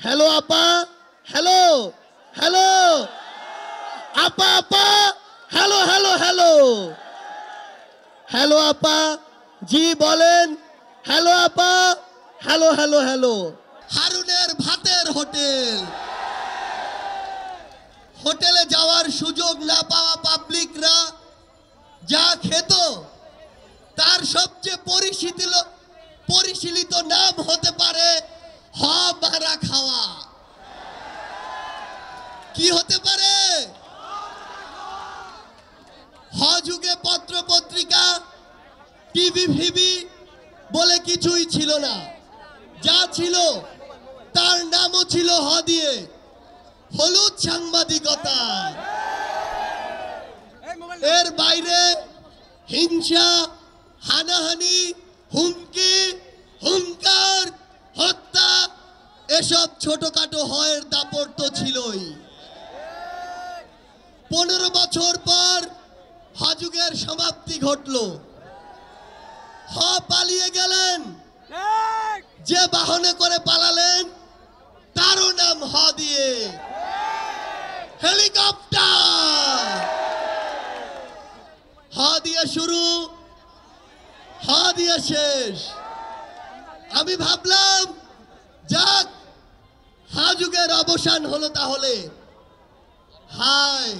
Hello আপা, hello hello, আপা আপা, হ্যালো হ্যালো হ্যালো, হ্যালো আপা, জি বলেন, হ্যালো আপা, হ্যালো হ্যালো হ্যালো। হারুনের ভাতের হোটেল, হোটেলে যাওয়ার সুযোগ না পাওয়া পাবলিকরা যা খেত তার সবচেয়ে পরিশীলিত নাম হতে পারে হ মারা খাওয়া। কি হতে পারে? হ যুগে পত্র পত্রিকা, টিভি ফিভি বলে কিছুই ছিল না, যা ছিল তার নামও ছিল হ দিয়ে, হলুদ সাংবাদিকতা। এর বাইরে হিংসা, হানাহানি, হুমকি, হুঙ্কার, হত্যা এসব ছোটখাটো হয়ের দাপট তো ছিলই। 15 বছর পর হযুগের সমাপ্তি ঘটল। হ পালিয়ে গেলেন, যে বাহনে করে পালালেন তারও নাম হ দিয়ে, হেলিকপ্টার। হ দিয়ে শুরু, হ দিয়ে শেষ। আমি ভাবলাম যাক, হযুগের অবসান হলো তাহলে। হায়